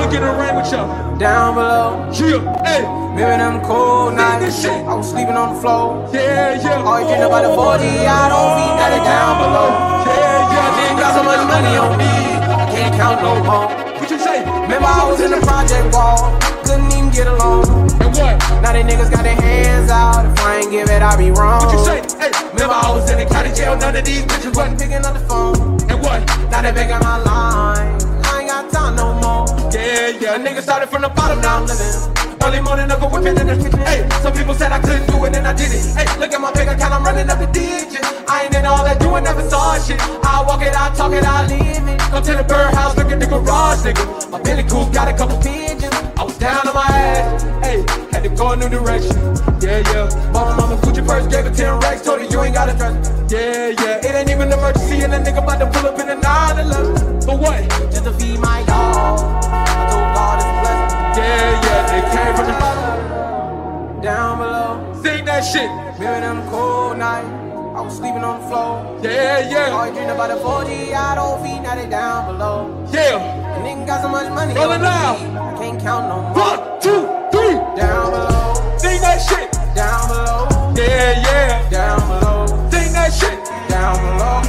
wanna get in the rain with y'all. Down below. Yeah, hey. Remember them cold nights? Shit. I was sleeping on the floor. Yeah, yeah. All you dream about the 40, I don't feed that it down below. Yeah, yeah. Ain't got so much money on me, I can't count no more. What you say? Remember I was in the project wall, couldn't even get along. And what? Now they niggas got their hands out, if I ain't give it, I be wrong. What you say? Hey. Remember I was in the county jail, none of these bitches wasn't picking up the phone. And what? Now they begging my line, I ain't got time no more. Yeah, yeah. A nigga started from the bottom, now I'm living. Early morning, I go whipping in the kitchen. Hey, some people said I couldn't do it, and I did it. Hey, look at my bank account, I'm running up the digits. I ain't in all that doing, never saw shit. I walk it, I talk it, I live it. Go to the birdhouse, look at the garage, nigga. My Billy Coop got a couple pigeons. I was down on my ass, hey, had to go a new direction. Yeah, yeah. Bought my mama Gucci purse, gave her 10 racks, told her you ain't gotta dress me. Yeah, yeah. It ain't even an emergency, and a nigga about to pull up in a 911. For what? Just to feed my dog. I told God it's a blessing. Yeah, yeah. It came from the bottom. Down below. Sing that shit. Remember them cold nights? I was sleeping on the floor. Yeah, yeah. All you dream about the 40, I don't feed, now they down below. Yeah. A nigga got so much money Roll on it loud. me, I can't count no more. 1, 2, 3. Down below, Sing that shit. down below, Yeah, yeah. down below, Sing that shit. down below,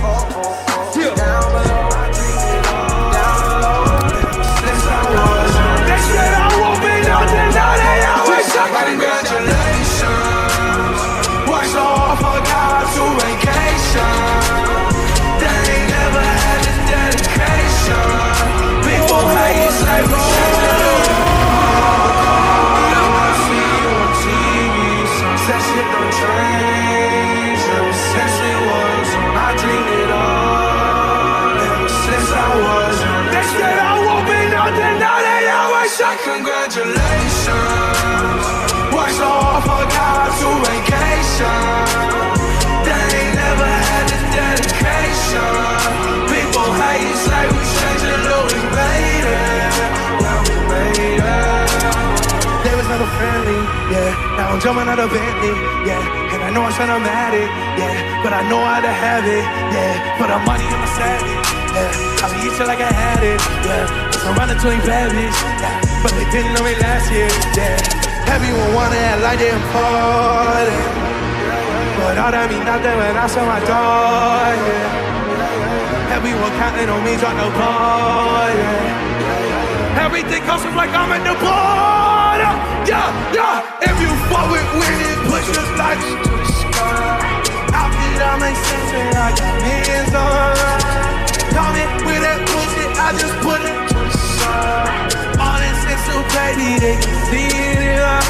Yeah. down below, down below. They said I won't be nothing, now they always talk. Congratulations, worked so hard for God to vacation. They ain't never had this dedication. People hate you, say we should do it. I see you on TV, sunset shit don't change. Ever since we was on, I dreamed it all. Ever since I was young, They said I won't be nothing, now they always talk. congratulations, worked so hard for God to vacation. They ain't never had this dedication. People hate you, say we changed it, look, we made it. Now we made it. They was never friendly, yeah. Now I'm jumping out of Bentley, yeah. And I know I'm tryna mad it, yeah. But I know how to have it, yeah. For the money, I'm a savage, yeah. I be eat shit like I had it, yeah. I'm running 20 bad bitch, yeah. But they didn't know me last year, yeah. Everyone wanna act like they're important, but all that mean nothing when I saw my door, yeah. Everyone counting on me, drop no ball, yeah. Everything comes from like I'm in the border, yeah, yeah. If you fuck with winning, push your lights to the sky. Outfit, I make sense when I got millions on. Call me with that bullshit, I just put it to the side. All this is so baby, they can see it.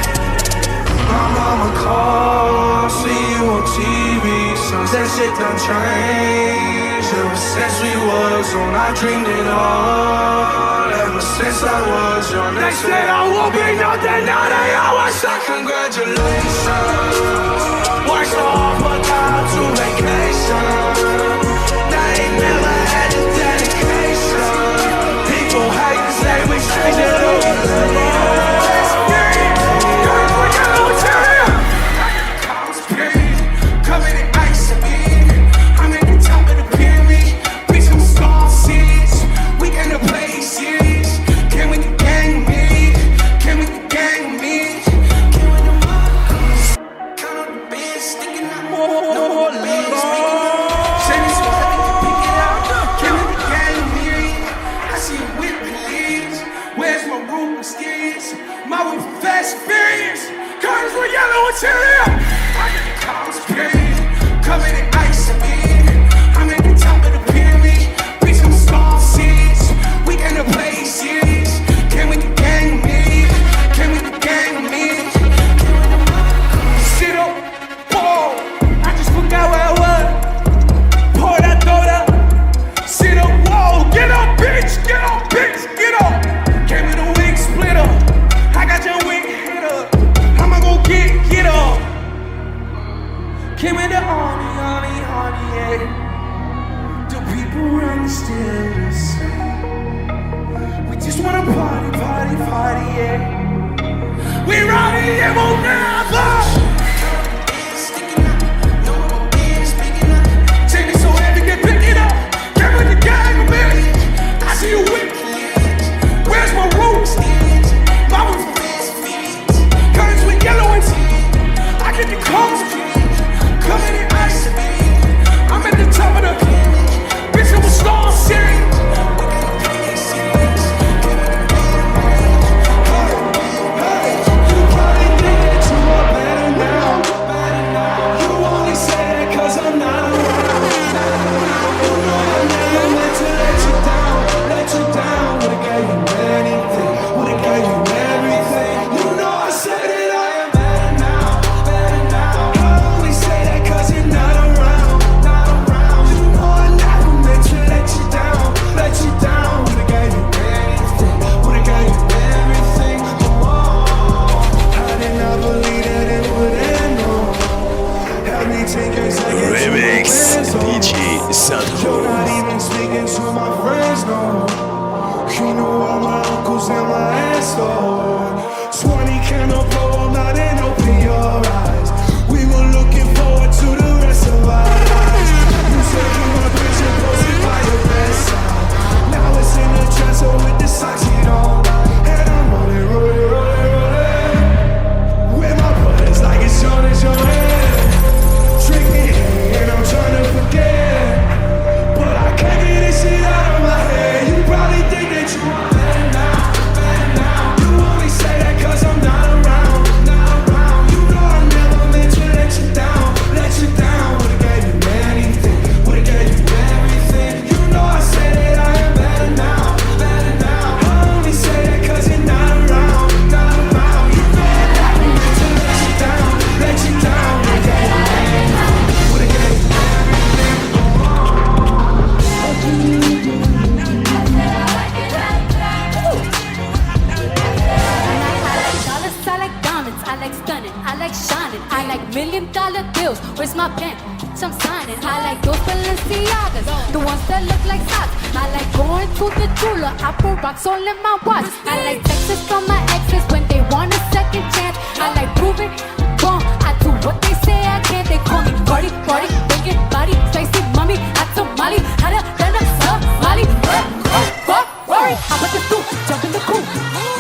My mama called, see you on TV. Sunset shit done changed. Ever since we was on, I dreamed it all. Ever since I was young, They said I won't be nothing, now they always say congratulations. Worked so hard for God to vacation. They ain't never had this dedication. People hate to say we changed it up. Where's my roots? You're not even speaking to my friends, no. You know all my uncles and my aunts, though. 20 candle blow, I'm not in, open your eyes. We were looking forward to the rest of our lives. You said you want a picture posted by your bedside. Now it's in the dresser with the socks you don't buy. And I'm rolling, rolling, rolling, rolling. With my brothers like it's on your head. Drinking and I'm trying to forget. But I can't get this shit out of my head. You probably think that you are better now, better now. You only say that cause I'm not around, not around. You know I never meant to let you down, let you down. Would've gave you anything, would've gave you everything. You know I say that I am better now, better now. I only say that cause you're not around, not around. You know I never meant to let you down, let you down. Would've gave you anything, would've gave you I like diamonds, I like stunning, I like shining, I like $1,000,000 bills. Where's my pen? I'm signing. I like those Balenciagas, the ones that look like socks. I like going to the jeweler, I put rocks all in my watch. I like texts from my exes when they want a second chance. I like proving wrong, I do what they say I can't. They call me Cardi, Cardi, bringing body, Tracy, mommy, I told Molly, how to learn a Molly. Worry, I put the suit, jump in the coupe.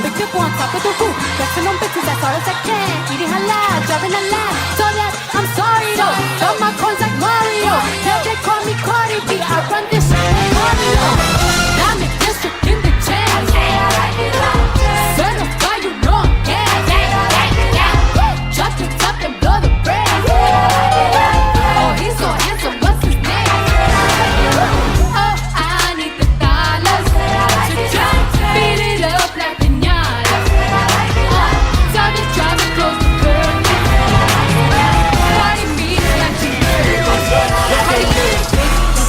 Big dip on top of the roof. Flexing on bitches as hard as I can. Eating halal, driving a lamb. So that I'm sorry though. Got my coins like Mario. Now they call me Cardi B. I run this shit like Mario. I'm in district in the jam. Certify, you know I'm gang. Drop the top and blow the brand. Oh, he's so handsome, what's his name? Oh, I need the dollars to beat it up like piñata. Tell the driver close the curtain. Party me like you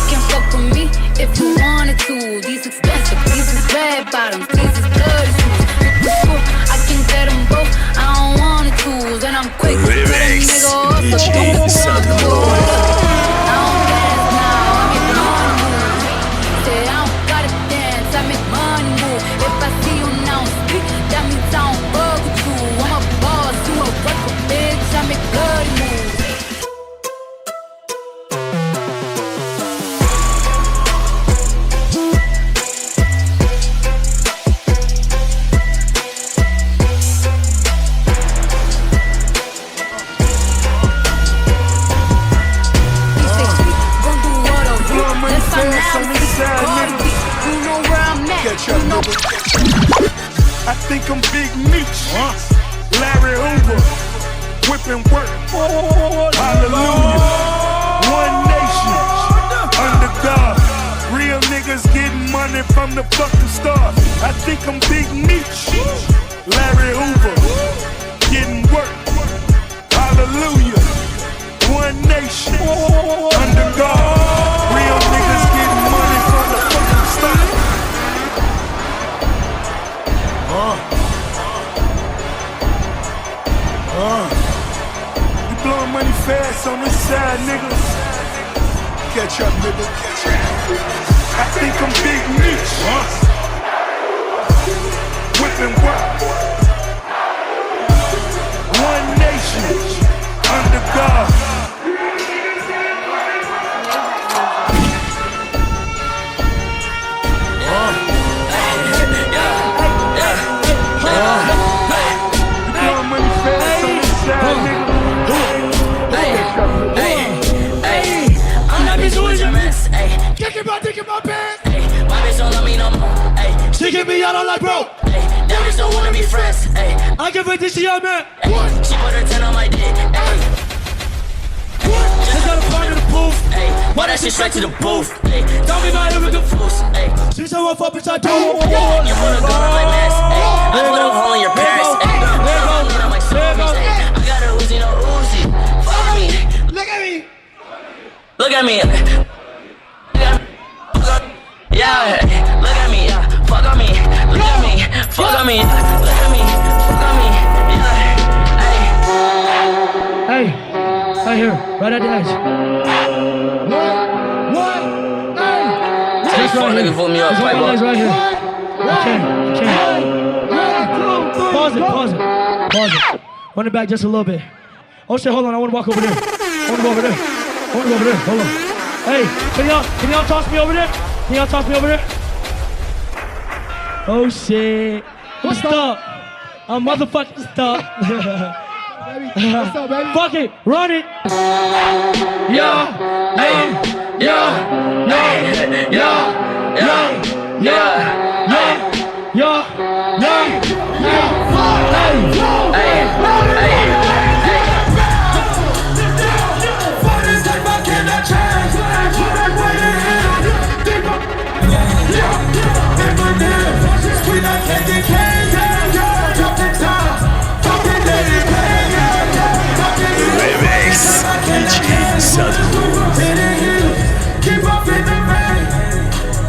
can fuck with me if you wanted to. These expensive, these is red bottoms, these is bloody shoes. I can get them both, I don't wanna choose. And I'm quick to cut a nigga off, so don't go on the road. I don't dance now, I make money move. Say I don't gotta dance, I make money move. If I see you now speak, that means I don't fuck with you. I'm a boss, you a worker, bitch, I make bloody moves. I think I'm Big Meech, Larry Hoover, whipping work, hallelujah. One nation, under God. Real niggas getting money from the fucking start. I think I'm Big Meech, Larry Hoover, getting work, hallelujah. One nation, under God. Real niggas getting money from the fucking start. You blowing money fast on this side, niggas. Catch up, nigga, catch up. I think I'm Big Meech, whipping work. One nation, under God. Think about pants. My bitch don't love me no more. She give me out on like bro. That bitch don't wanna be friends. I can wait till she on man. She put her 10 on my dick. Just got a part of the booth. Why that shit straight to the booth? Don't be mad if we confused. She's so rough up inside too. You put a gun on my mask. I put a hole in your parents. I got a Uzi, no Uzi. Fuck me. Look at me. Look at me. Yeah, look at me, yeah, fuck on me, look at me, fuck on me, look at me, fuck on me, yeah, hey, right here, right at the edge. What? This fuck nigga pull me up, There's pipe one legs up. right here. Okay. Pause it. Run it back just a little bit. Oh shit, hold on, I wanna walk over there. Hold on. Hey, can y'all toss me over there? Oh shit. I'm stuck. I'm motherfucking stuck. What's up, baby? Fuck it, run it. Keep up in the rain,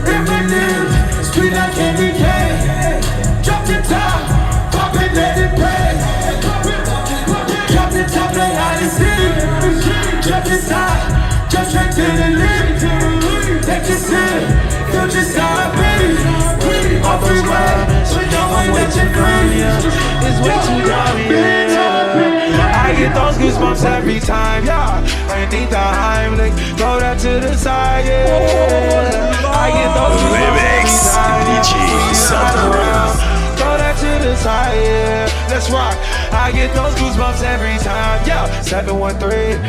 in my knees, sweet like candy cane. Drop the top, pop it, let it play. Drop the top like Odyssey. Drop the top, jump straight to the lead. Take a sip, feel just how I be. Off the way, so don't mind that you're free. It's way too dark. I get those goosebumps every time, yeah. I need the Heimlich, throw that to the side, yeah. I get those goosebumps every time, throw that to the side, yeah. Let's rock. I get those goosebumps every time, yeah. 713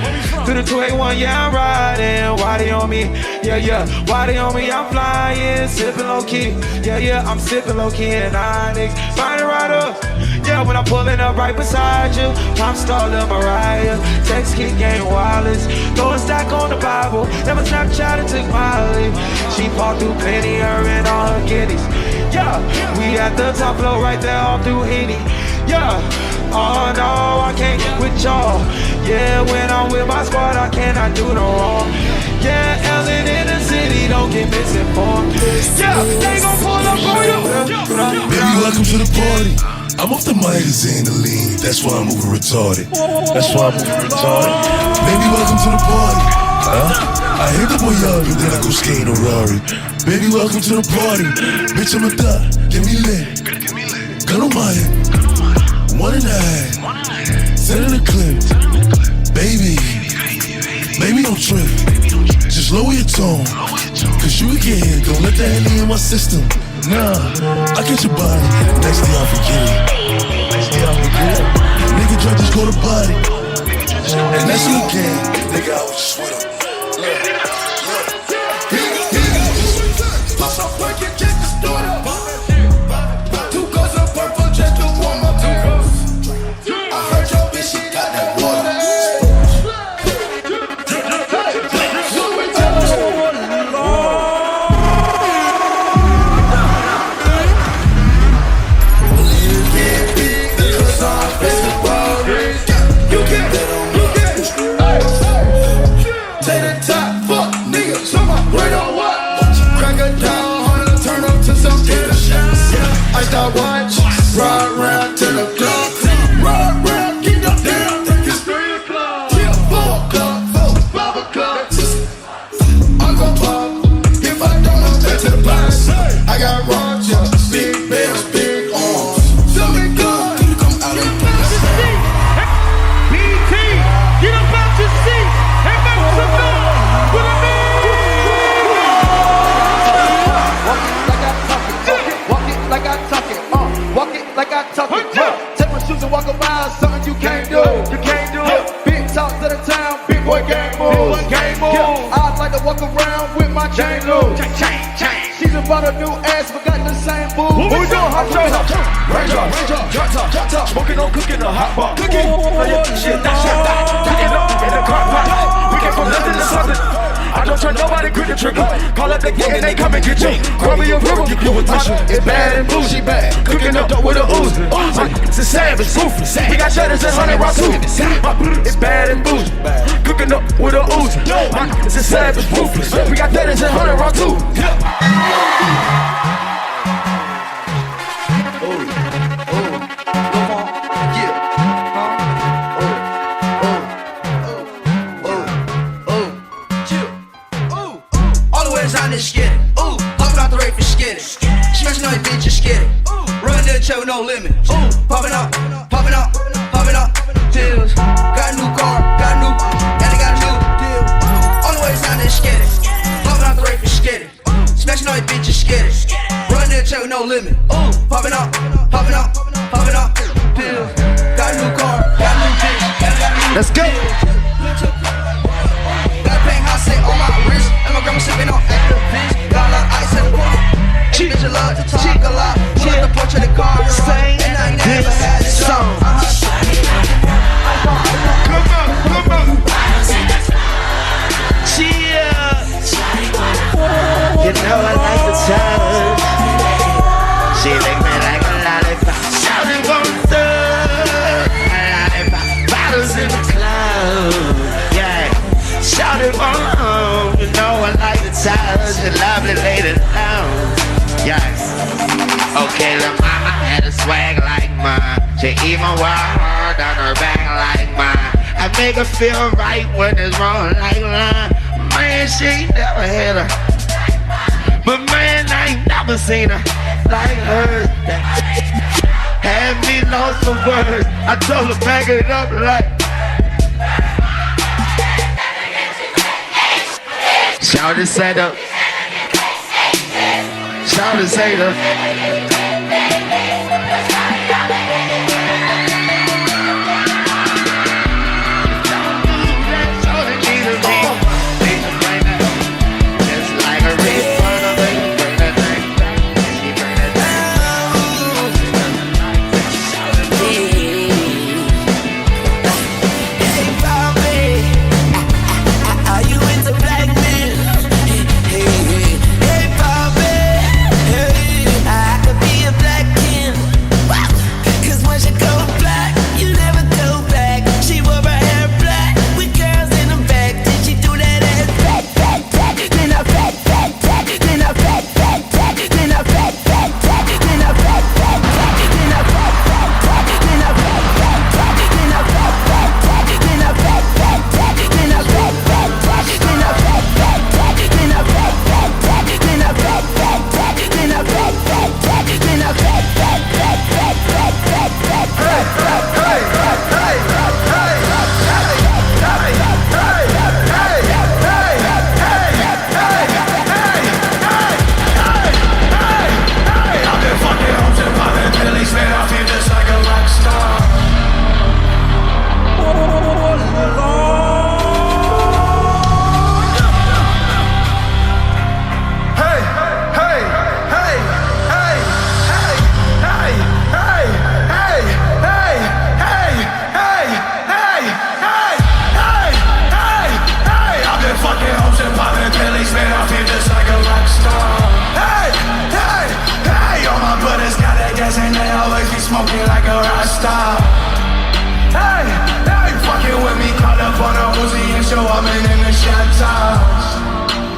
to the 281, yeah, I'm riding. Why they on me? Yeah. Why they on me? I'm flying, sipping low key. Yeah, I'm sipping low key in Onyx. Find it right up. Yeah, when I'm pulling up right beside you, I'm stalling Mariah. Text kick game wireless. Throw a stack on the Bible. Never Snapchat and took Molly. She fought through plenty, her and all her guineas. Yeah, we at the top floor right there all through Henny. Yeah, oh no, I can't get with y'all. Yeah, when I'm with my squad, I cannot do no wrong. Yeah, Ellen in the city, don't get misinformed. Yeah, they gon' pull up on you. Baby, welcome to the party. I'm off the Midas and the lean, that's why I'm moving retarded. Baby, welcome to the party. I hit the boy up and then I go skate on Rari. Baby, welcome to the party. Bitch, I'm a thot, get me lit. Gun on my head, 1 and a half. Send in the clip. Baby, don't trip. Just lower your tone, cause you get hit, don't let that Henny in my system. Nah, I catch your body, next day I'll forget it. Nigga try just go to body, and that's you again. Nigga, I was just with him. Pop up, work it, kick the store up. 2 goes of purple just to warm up. I heard your bitch, she got that water. I watch, ride round to the club, ride round, get up down, it's 3 o'clock, 4 o'clock, 5 o'clock, I go pop, if I don't know back to the box, I got Roger, big bells, big arms, so we go, come out and pass. BT, get up out your seat, and make some noise, what I mean? Like I talk it, walk it like I talk it. Take my shoes and walk a mile, something you can't do. Big talk to the town, big boy gang moves. I like to walk around with my chain loose. She's about a new ass, but got the same boo. What we doing? Range up, drop top, smoking on cooking a hot pot. Cooking, shit, that in the car pot. We get from nothing to something. I don't trust nobody, grip the trigger. Call up the gang and they come and get you. Call me a river, give you a tissue. It's bad and bougie, bad. Cooking up dope with a Uzi. It's a savage, ruthless. We got shutters and 100 rock too. It's bad and bougie, cooking up with a Uzi. It's a savage, ruthless. We got shutters and 100 rock too. On this shit, ooh, scared. Smashing on your bitch, just scared. Run to the check with no limit. Popping up, popping up, popping up. Pills. Got a new car, got a new deal. All the way down there, scared. Popping out the rape, scared. Smashing on your bitch, just scared. Run to the check with no limit. Popping up, popping up, popping up. Pills. Got a new car, got a new bitch. Let's go. On my wrist, and my grandma sipping on Actavis. Got a lot of ice in the corner. Hey, bitch, I love to talk a lot. Pull up the porch of the car, and I never had this song. Come on. Cheers. You know I like the touch. She lick me like a lollipop. Shouting for the third. A lollipop. Bottles in the cloud. Shout it on, you know I like the touch, the lovely lady down. Yes. Okay, the mama had a swag like mine. She even wear hard on her back like mine. I make her feel right when it's wrong like mine. Man, she ain't never had her. But man, I ain't never seen her like her. Had me lost for words. I told her back it up like. Shout it, set up. Shout it, say up. smoking like a Rasta. Hey, hey, fucking with me, call up on a Uzi and show up in the shelters.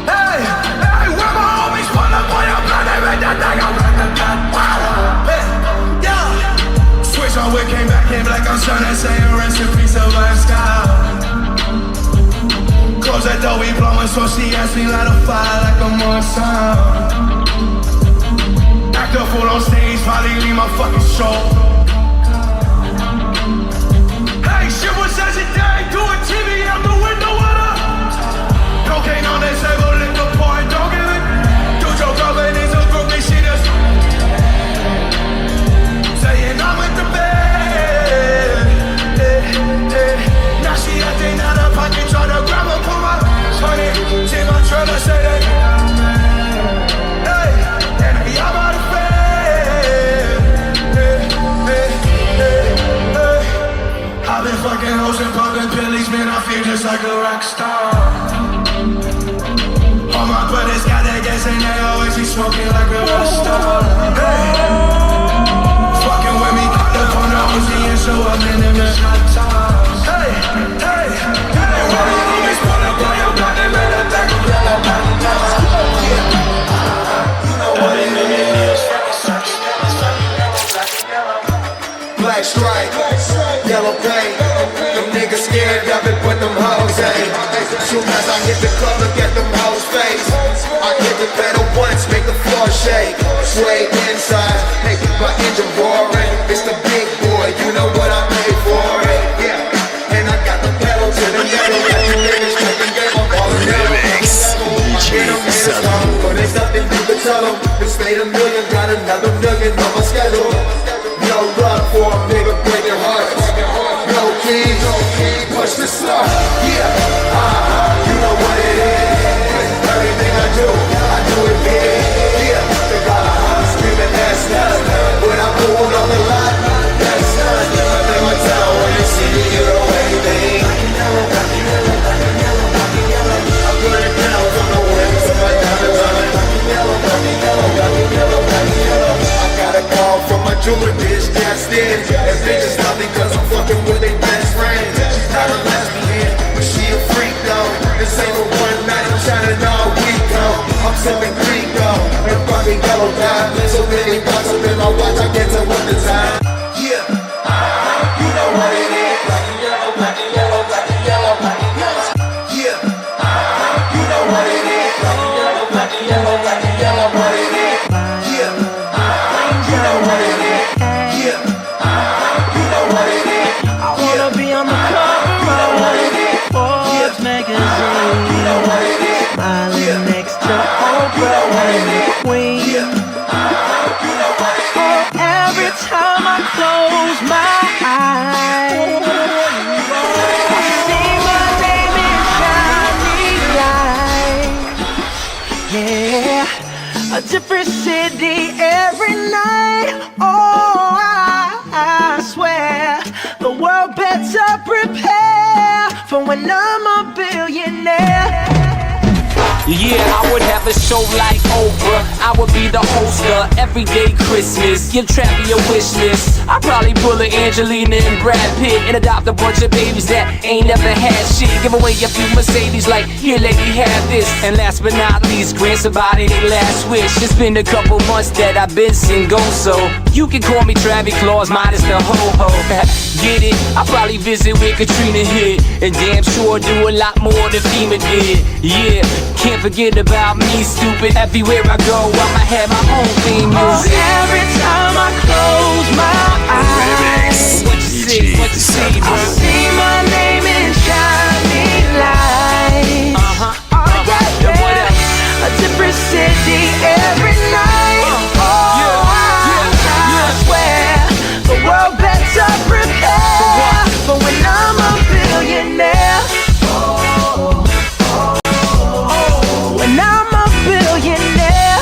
Hey, hey, where my homies pull up on your blood, they make that thing up like a gun. Hey, yeah. Switch on whip, came back in black, I'm starting saying recipe Sylvester. Close that door, we blowing, so she asked me light a fire like a Marsan. Act a fool on stage, probably leave my fucking show. Hey, shit was as a day, doing TV out the window with her. Cocaine on that table, liquor pouring, don't give it. Do your girlfriend is a groupie, she just saying I'm at the bed. Now she acting out of pocket, try to grab her, pull my money. See my trailer, say that. Hey, and y'all about to fail. I've been fucking hoes and popping pillies, man, I feel just like a rock star. All my brothers got that gas and they always be smoking like a rock star. Hey, fucking with me, cut up on the Uzi and show up in the shot tops. Hey, hey, hey, when we always pull up on your block, they made a thing of yellow bottom. You know what it is. Black stripe, yellow paint. Them niggas scared of it, but them hoes ain't. Soon as I hit the club, look at them hoes' face. I hit the pedal once, make the floor shake. a million, got another million on my schedule. No love for a nigga breaking hearts. No keys, push the start. Yeah, you know what it is. Everything I do it big. Yeah, they got a heart screaming that's not. When I'm moving on the lot, that's not. They might tell when you see me, you know anything. I'm putting down on the wings of my diamonds on it. I got a call from my jewelry bitch, gassed in. And bitches love me cause I'm fucking with their best friends. She's not a lesbian, but she a freak though. This ain't a one night, I'm shining all week though. I'm sipping Greek though, and fucking yellow diamonds. So many bucks up in my watch, I get to one the time. Yeah, you know what it is. Black and yellow, black and yellow, black and yellow, black and yellow. Yeah, you know what it is. Black and yellow, black and yellow, black and yellow, what it is. Yeah, you know what it is. Yeah, you know what it is. I wanna be on the cover of Forbes magazine. You know what it is. Smiling next to Oprah and the Queen. You know what it is. Every time I close my eyes, I see my name in shining lights. Yeah, a different city every night. Oh, I swear the world better prepare for when I'm a billionaire. Yeah, I would have a show like Oprah. I would be the host of Everyday Christmas. Give Travi a wish list. I'd probably pull a Angelina and Brad Pitt and adopt a bunch of babies that ain't never had shit. Give away a few Mercedes like, here lady, have this. And last but not least, grant somebody their last wish. It's been a couple months that I've been single, so you can call me Travis Claus minus the ho-ho. Get it? I'll probably visit where Katrina hit, and damn sure do a lot more than FEMA did. Yeah, can't forget about me, stupid. Everywhere I go, I'ma have my own theme music. Every time I close my eyes, What you see, I see my name in shining lights. Oh yeah, a different city every night. I swear the world better prepare for when I'm a billionaire. When I'm a billionaire.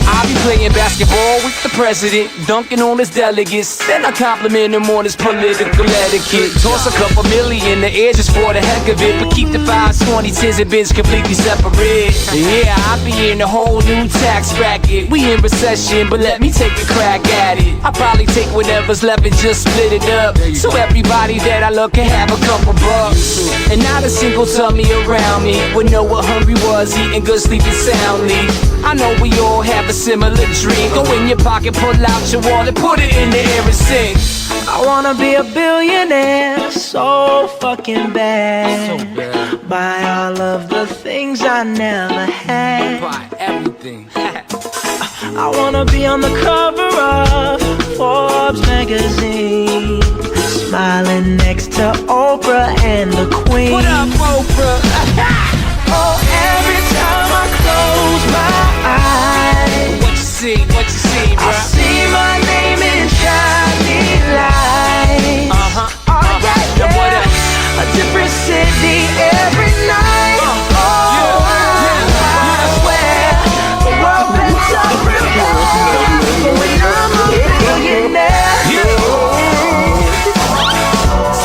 I'll be playing basketball with the president, dunking on his delegates. Then I compliment him on his political etiquette. Toss a couple million in the air just for the heck of it, but keep the 5s, 20s, 10s, and bins completely separate. Yeah, I be in a whole new tax bracket. We in recession, but let me take a crack at it. I probably take whatever's left and just split it up, so everybody that I love can have a couple bucks. And not a single tummy around me would know what hungry was, eating good, sleeping soundly. I know we all have a similar dream. Go in your pocket, pull out your wallet, put it in the air and sing. I wanna be a billionaire so fucking bad. Buy all of the things I never had. Buy everything. I wanna be on the cover of Forbes magazine, smiling next to Oprah and the Queen. What up, Oprah? Oh, every time I close my eyes, What you see, bro? I see my name in shining lights. Oh yeah, What up? a different city every night. I swear the world better prepare for when I'm a billionaire.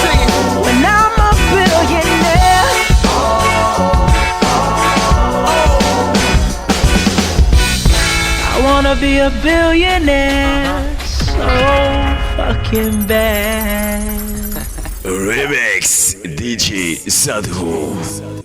Sing it. When I'm a billionaire. I wanna be a billionaire so fucking bad. Remix DJ Sadhu.